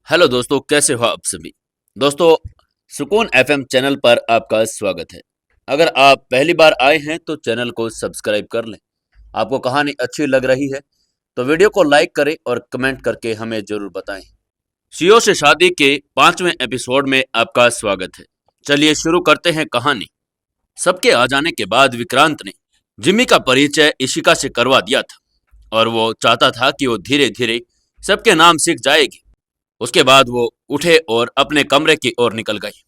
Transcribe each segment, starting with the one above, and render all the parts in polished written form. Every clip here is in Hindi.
हेलो दोस्तों, कैसे हो आप सभी। दोस्तों, सुकून एफएम चैनल पर आपका स्वागत है। अगर आप पहली बार आए हैं तो चैनल को सब्सक्राइब कर लें। आपको कहानी अच्छी लग रही है तो वीडियो को लाइक करें और कमेंट करके हमें जरूर बताएं। सीओ से शादी के 5वें एपिसोड में आपका स्वागत है। चलिए शुरू करते हैं कहानी। सबके आ जाने के बाद विक्रांत ने जिम्मी का परिचय इशिका से करवा दिया था और वो चाहता था कि वो धीरे धीरे सबके नाम सीख जाएगी। उसके बाद वो उठे और अपने कमरे की ओर निकल गई।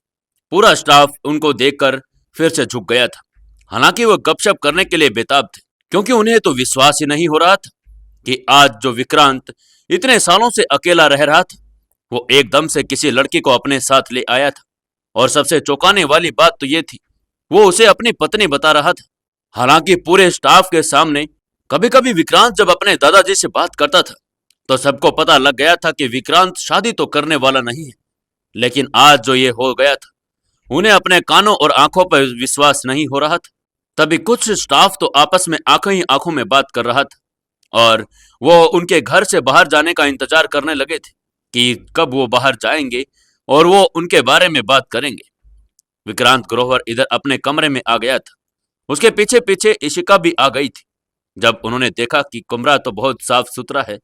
पूरा स्टाफ उनको देखकर फिर से झुक गया था। हालांकि वो गपशप करने के लिए बेताब थे, क्योंकि उन्हें तो विश्वास ही नहीं हो रहा था कि आज जो विक्रांत इतने सालों से अकेला रह रहा था, वो एकदम से किसी लड़की को अपने साथ ले आया था। और सबसे चौंकाने वाली बात तो ये थी, वो उसे अपनी पत्नी बता रहा था। हालांकि पूरे स्टाफ के सामने कभी कभी विक्रांत जब अपने दादाजी से बात करता था तो सबको पता लग गया था कि विक्रांत शादी तो करने वाला नहीं है। लेकिन आज जो ये हो गया था, उन्हें अपने कानों और आंखों पर विश्वास नहीं हो रहा था। तभी कुछ स्टाफ तो आपस में आंखों ही आंखों में बात कर रहा था और वो उनके घर से बाहर जाने का इंतजार करने लगे थे कि कब वो बाहर जाएंगे और वो उनके बारे में बात करेंगे। विक्रांत ग्रोवर इधर अपने कमरे में आ गया था। उसके पीछे पीछे इशिका भी आ गई थी। जब उन्होंने देखा कि कमरा तो बहुत साफ सुथरा है,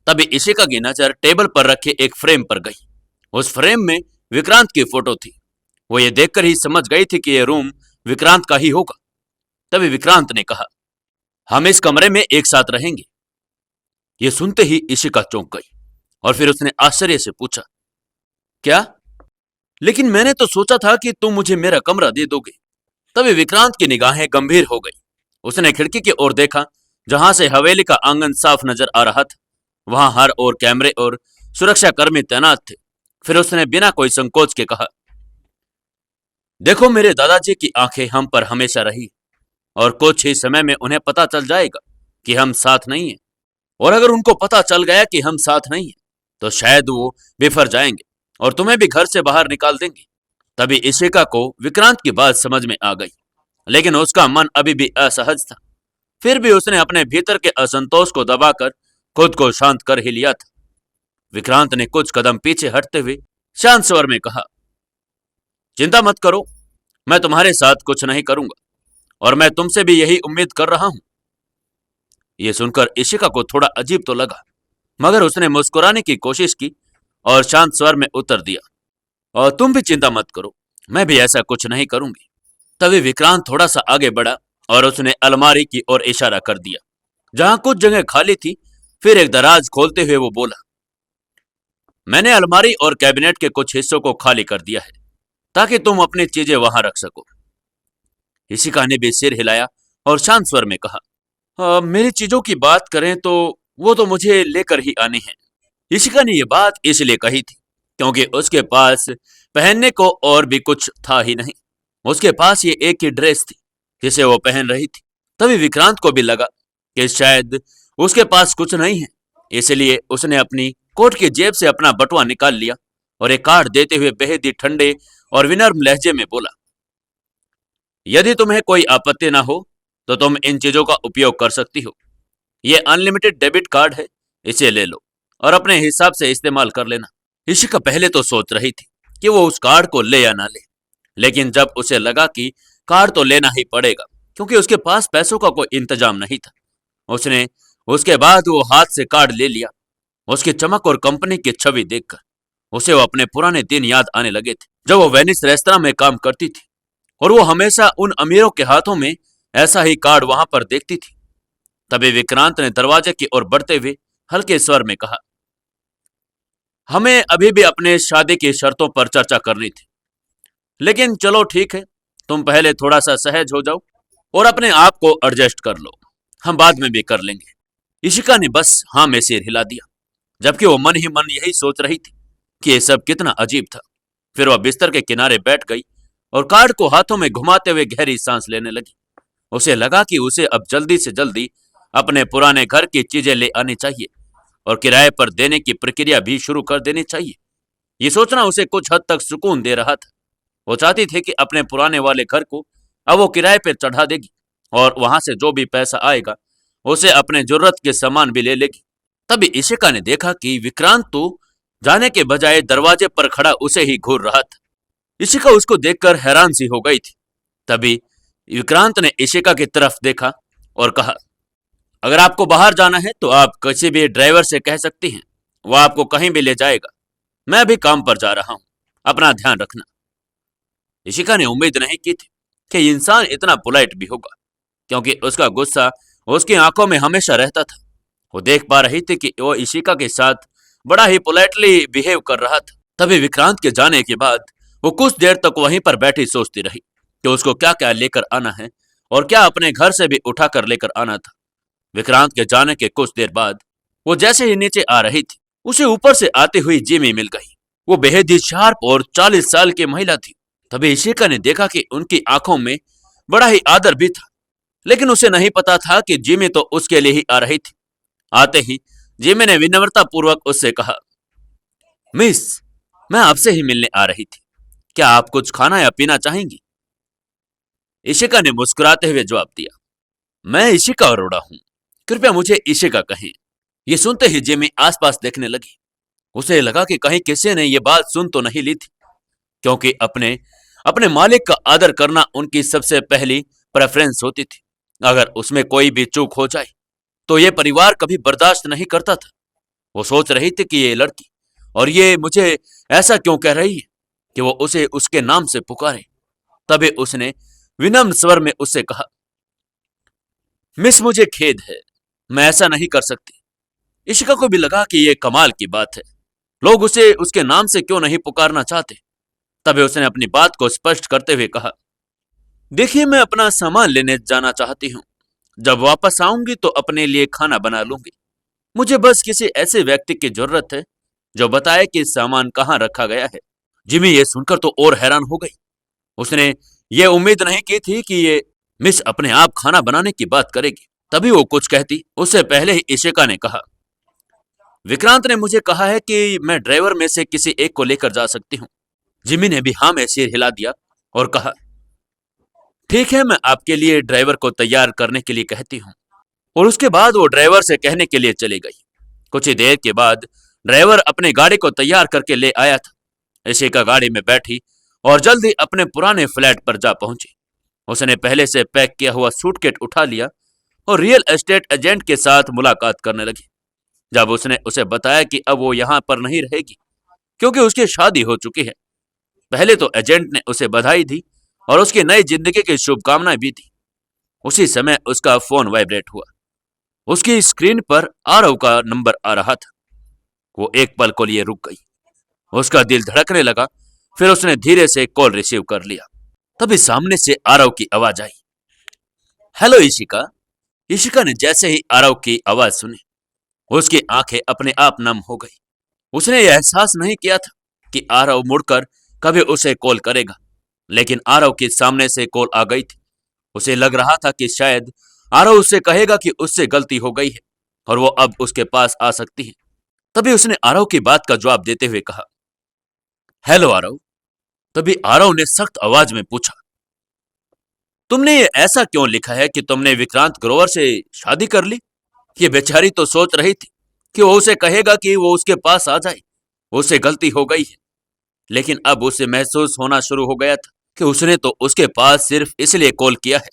तभी इशिका की नजर टेबल पर रखे एक फ्रेम पर गई। उस फ्रेम में विक्रांत की फोटो थी। वो ये देखकर ही समझ गई थी कि यह रूम विक्रांत का ही होगा। तभी विक्रांत ने कहा, हम इस कमरे में एक साथ रहेंगे। ये सुनते ही इशिका चौंक गई और फिर उसने आश्चर्य से पूछा, क्या? लेकिन मैंने तो सोचा था कि तुम मुझे मेरा कमरा दे दोगे। तभी विक्रांत की निगाहें गंभीर हो गई। उसने खिड़की की ओर देखा, जहां से हवेली का आंगन साफ नजर आ रहा था। वहां हर ओर कैमरे और सुरक्षा कर्मी तैनात थे। फिर उसने बिना कोई संकोच के कहा, देखो, मेरे दादाजी की आंखें हम पर हमेशा रही और कुछ ही समय में उन्हें पता चल जाएगा कि हम साथ नहीं हैं। और अगर उनको पता चल गया कि हम साथ नहीं हैं तो शायद वो बिफर जाएंगे और तुम्हें भी घर से बाहर निकाल देंगे। तभी इशिका को विक्रांत की बात समझ में आ गई, लेकिन उसका मन अभी भी असहज था। फिर भी उसने अपने भीतर के असंतोष को दबाकर खुद को शांत कर ही लिया था। विक्रांत ने कुछ कदम पीछे हटते हुए शांत स्वर में कहा, चिंता मत करो, मैं तुम्हारे साथ कुछ नहीं करूंगा और मैं तुमसे भी यही उम्मीद कर रहा हूं। यह सुनकर इशिका को थोड़ा अजीब तो लगा, मगर उसने मुस्कुराने की कोशिश की और शांत स्वर में उत्तर दिया, और तुम भी चिंता मत करो, मैं भी ऐसा कुछ नहीं करूंगी। तभी विक्रांत थोड़ा सा आगे बढ़ा और उसने अलमारी की ओर इशारा कर दिया, जहां कुछ जगह खाली थी। फिर एक दराज खोलते हुए वो बोला, मैंने अलमारी और कैबिनेट के कुछ हिस्सों को खाली कर दिया है ताकि तुम अपनी चीजें वहां रख सको। इशिका ने भी सिर हिलाया और शांत स्वर में कहा, मेरी चीजों की बात करें तो वो तो मुझे लेकर ही आनी है। इशिका ने यह बात इसलिए कही थी क्योंकि उसके पास पहनने को और भी कुछ था ही नहीं। उसके पास ये एक ही ड्रेस थी जिसे वो पहन रही थी। तभी विक्रांत को भी लगा कि शायद उसके पास कुछ नहीं है, इसलिए उसने अपनी कोट की जेब से अपना बटुआ निकाल लिया और एक कार्ड देते हुए बेहद ही ठंडे और विनम्र लहजे में बोला, यदि तुम्हें कोई आपत्ति ना हो तो तुम इन चीजों का उपयोग कर सकती हो। ये अनलिमिटेड डेबिट कार्ड है, इसे ले लो और अपने हिसाब से इस्तेमाल कर लेना। इशिका पहले तो सोच रही थी कि वो उस कार्ड को ले या ना ले, लेकिन जब उसे लगा कि कार्ड तो लेना ही पड़ेगा क्योंकि उसके पास पैसों का कोई इंतजाम नहीं था, उसने उसके बाद वो हाथ से कार्ड ले लिया। उसकी चमक और कंपनी की छवि देखकर उसे वो अपने पुराने दिन याद आने लगे थे, जब वो वेनिस रेस्तरां में काम करती थी और वो हमेशा उन अमीरों के हाथों में ऐसा ही कार्ड वहां पर देखती थी। तभी विक्रांत ने दरवाजे की ओर बढ़ते हुए हल्के स्वर में कहा, हमें अभी भी अपने शादी की शर्तों पर चर्चा करनी थी, लेकिन चलो ठीक है, तुम पहले थोड़ा सा सहज हो जाओ और अपने आप को एडजस्ट कर लो, हम बाद में भी कर लेंगे। इशिका ने बस हाँ में सिर हिला दिया, जबकि वो मन ही मन यही सोच रही थी कि ये सब कितना अजीब था। फिर वह बिस्तर के किनारे बैठ गई और कार्ड को हाथों में घुमाते हुए गहरी सांस लेने लगी। उसे लगा कि उसे अब जल्दी से जल्दी अपने पुराने घर की चीजें ले आनी चाहिए और किराए पर देने की प्रक्रिया भी शुरू कर देनी चाहिए। ये सोचना उसे कुछ हद तक सुकून दे रहा था। वो चाहती थी कि अपने पुराने वाले घर को अब वो किराए पर चढ़ा देगी और वहां से जो भी पैसा आएगा उसे अपने जरूरत के सामान भी ले लेगी। तभी इशिका ने देखा कि विक्रांत तो जाने के बजाय दरवाजे पर खड़ा उसे ही घूर रहा था। इशिका उसको देखकर हैरान सी हो गई थी। तभी विक्रांत ने इशिका की तरफ देखा और कहा, अगर आपको बाहर जाना है तो आप किसी भी ड्राइवर से कह सकती हैं, वह आपको कहीं भी ले जाएगा। मैं अभी काम पर जा रहा हूं, अपना ध्यान रखना। इशिका ने उम्मीद नहीं की थी कि इंसान इतना पोलाइट भी होगा, क्योंकि उसका गुस्सा उसकी आंखों में हमेशा रहता था। वो देख पा रही थी कि वो इशिका के साथ बड़ा ही पोलाइटली बिहेव कर रहा था। तभी विक्रांत के जाने के बाद वो कुछ देर तक वहीं पर बैठी सोचती रही कि उसको क्या क्या लेकर आना है और क्या अपने घर से भी उठा कर लेकर आना था। विक्रांत के जाने के कुछ देर बाद वो जैसे ही नीचे आ रही थी, उसे ऊपर से आती हुई जिमी मिल गई। वो बेहद ही शार्प और 40 साल की महिला थी। तभी इशिका ने देखा कि उनकी आंखों में बड़ा ही आदर भी था, लेकिन उसे नहीं पता था कि जिमी तो उसके लिए ही आ रही थी। आते ही जिमी ने विनम्रता पूर्वक उससे कहा, मिस, मैं आपसे ही मिलने आ रही थी, क्या आप कुछ खाना या पीना चाहेंगी? इशिका ने मुस्कुराते हुए जवाब दिया, मैं इशिका अरोड़ा हूं, कृपया मुझे इशिका कहें। ये सुनते ही जिमी आसपास देखने लगी। उसे लगा कि कहीं किसी ने ये बात सुन तो नहीं ली थी, क्योंकि अपने अपने मालिक का आदर करना उनकी सबसे पहली प्रेफरेंस होती थी। अगर उसमें कोई भी चूक हो जाए तो ये परिवार कभी बर्दाश्त नहीं करता था। वो सोच रही थी कि ये लड़की और ये मुझे ऐसा क्यों कह रही है कि वो उसे उसके नाम से पुकारे। तभी उसने विनम्र स्वर में उससे कहा, मिस, मुझे खेद है, मैं ऐसा नहीं कर सकती। इशिका को भी लगा कि ये कमाल की बात है, लोग उसे उसके नाम से क्यों नहीं पुकारना चाहते। तभी उसने अपनी बात को स्पष्ट करते हुए कहा, देखिए, मैं अपना सामान लेने जाना चाहती हूँ, जब वापस आऊंगी तो अपने लिए खाना बना लूंगी। मुझे बस किसी ऐसे व्यक्ति की जरूरत है जो बताए कि सामान कहाँ रखा गया है। जिमी ये सुनकर तो और हैरान हो गई। उसने ये उम्मीद नहीं की थी कि ये मिस अपने आप खाना बनाने की बात करेगी। तभी वो कुछ कहती उससे पहले ही इशिका ने कहा, विक्रांत ने मुझे कहा है कि मैं ड्राइवर में से किसी एक को लेकर जा सकती हूँ। जिमी ने भी हाँ में सिर हिला दिया और कहा, ठीक है, मैं आपके लिए ड्राइवर को तैयार करने के लिए कहती हूँ। और उसके बाद वो ड्राइवर से कहने के लिए चली गई। कुछ ही देर के बाद ड्राइवर अपनी गाड़ी को तैयार करके ले आया था। इशिका गाड़ी में बैठी और जल्दी अपने पुराने फ्लैट पर जा पहुंची। उसने पहले से पैक किया हुआ सूटकेस उठा लिया और रियल एस्टेट एजेंट के साथ मुलाकात करने लगी। जब उसने उसे बताया कि अब वो यहाँ पर नहीं रहेगी क्योंकि उसकी शादी हो चुकी है, पहले तो एजेंट ने उसे बधाई दी और उसकी नई जिंदगी की शुभकामनाएं भी दी। उसी समय उसका फोन वाइब्रेट हुआ। उसकी स्क्रीन पर आरव का नंबर आ रहा था। वो एक पल को लिए रुक गई। उसका दिल धड़कने लगा। फिर उसने धीरे से कॉल रिसीव कर लिया। तभी सामने से आरव की आवाज आई, हेलो इशिका। इशिका ने जैसे ही आरव की आवाज सुनी, उसकी आंखें अपने आप नम हो गई। उसने यह एहसास नहीं किया था कि आरव मुड़कर कभी उसे कॉल करेगा, लेकिन आरव के सामने से कॉल आ गई थी। उसे लग रहा था कि शायद आरव उससे कहेगा कि उससे गलती हो गई है और वो अब उसके पास आ सकती है। तभी उसने आरव की बात का जवाब देते हुए कहा, हेलो आरव। तभी आरव ने सख्त आवाज में पूछा, तुमने ये ऐसा क्यों लिखा है कि तुमने विक्रांत ग्रोवर से शादी कर ली? ये बेचारी तो सोच रही थी कि वो उसे कहेगा कि वो उसके पास आ जाए, उससे गलती हो गई है, लेकिन अब उसे महसूस होना शुरू हो गया था कि उसने तो उसके पास सिर्फ इसलिए कॉल किया है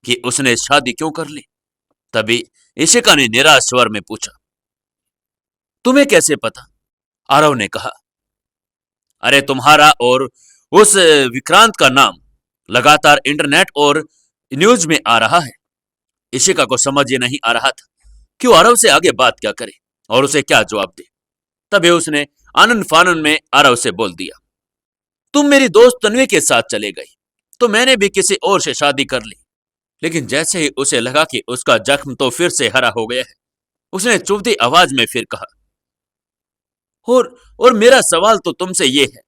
कि उसने शादी क्यों कर ली। तभी इशिका ने निराश स्वर में पूछा, तुम्हें कैसे पता? आरव ने कहा, अरे तुम्हारा और उस विक्रांत का नाम लगातार इंटरनेट और न्यूज में आ रहा है। इशिका को समझ ये नहीं आ रहा था कि वो आरव से आगे बात क्या करे और उसे क्या जवाब दे। तभी उसने आनंद फानन में आरव से बोल दिया, तुम मेरी दोस्त तन्वी के साथ चले गई तो मैंने भी किसी और से शादी कर ली। लेकिन जैसे ही उसे लगा कि उसका जख्म तो फिर से हरा हो गया है, उसने चुभती आवाज में फिर कहा, और मेरा सवाल तो तुमसे ये है,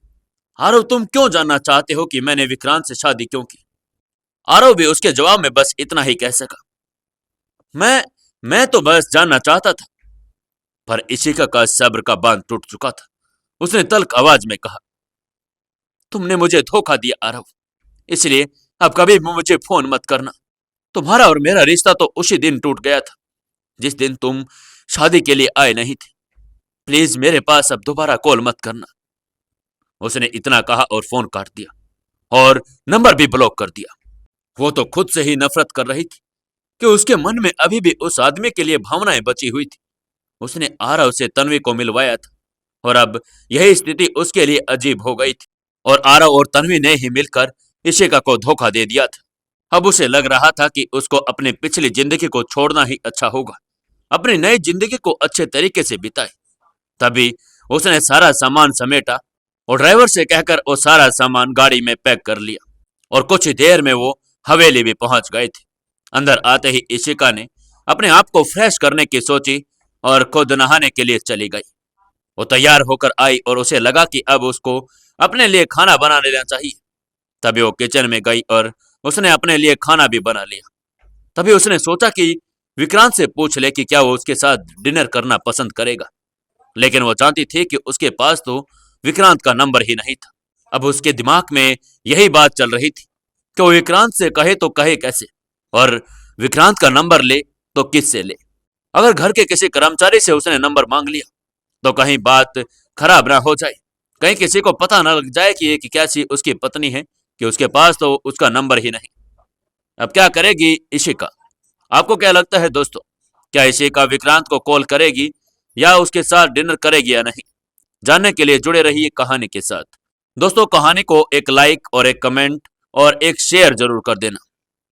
आरव, तुम क्यों जानना चाहते हो कि मैंने विक्रांत से शादी क्यों की? आरव भी उसके जवाब में बस इतना ही कह सका, मैं तो बस जानना चाहता था। पर इशिका का सब्र का बांध टूट चुका था। उसने तल्ख आवाज में कहा, तुमने मुझे धोखा दिया आरव, इसलिए अब कभी भी मुझे फोन मत करना। तुम्हारा और मेरा रिश्ता तो उसी दिन टूट गया था जिस दिन तुम शादी के लिए आए नहीं थे। प्लीज मेरे पास अब दोबारा कॉल मत करना। उसने इतना कहा और फोन काट दिया और नंबर भी ब्लॉक कर दिया। वो तो खुद से ही नफरत कर रही थी कि उसके मन में अभी भी उस आदमी के लिए भावनाएं बची हुई थी। उसने आरव से तन्वी को मिलवाया था और अब यही स्थिति उसके लिए अजीब हो गई थी और आरव और तन्वी ने ही मिलकर इशिका को धोखा दे दिया था। अब उसे लग रहा था कि उसको अपनी पिछली जिंदगी को छोड़ना ही अच्छा होगा, अपनी नई जिंदगी को अच्छे तरीके से बिताए। तभी उसने सारा सामान समेटा और ड्राइवर से कहकर वो सारा सामान गाड़ी में पैक कर लिया और कुछ ही देर में वो हवेली भी पहुंच गए थे। अंदर आते ही इशिका ने अपने आप को फ्रेश करने की सोची और खुद नहाने के लिए चली गई। वो तैयार होकर आई और उसे लगा कि अब उसको अपने लिए खाना बना लेना चाहिए। तभी वो किचन में गई और उसने अपने लिए खाना भी बना लिया। तभी उसने सोचा कि विक्रांत से पूछ ले कि क्या वो उसके साथ डिनर करना पसंद करेगा, लेकिन वो जानती थी कि उसके पास तो विक्रांत का नंबर ही नहीं था। अब उसके दिमाग में यही बात चल रही थी कि वो विक्रांत से कहे तो कहे कैसे, और विक्रांत का नंबर ले तो किससे ले। अगर घर के किसी कर्मचारी से उसने नंबर मांग लिया तो कहीं बात खराब ना हो जाए, कहीं किसी को पता ना लग जाए कि ये कि कैसी उसकी पत्नी है कि उसके पास तो उसका नंबर ही नहीं। अब क्या करेगी इशिका? आपको क्या लगता है दोस्तों, क्या इशिका विक्रांत को कॉल करेगी या उसके साथ डिनर करेगी या नहीं? जानने के लिए जुड़े रहिए कहानी के साथ। दोस्तों, कहानी को एक लाइक और एक कमेंट और एक शेयर जरूर कर देना।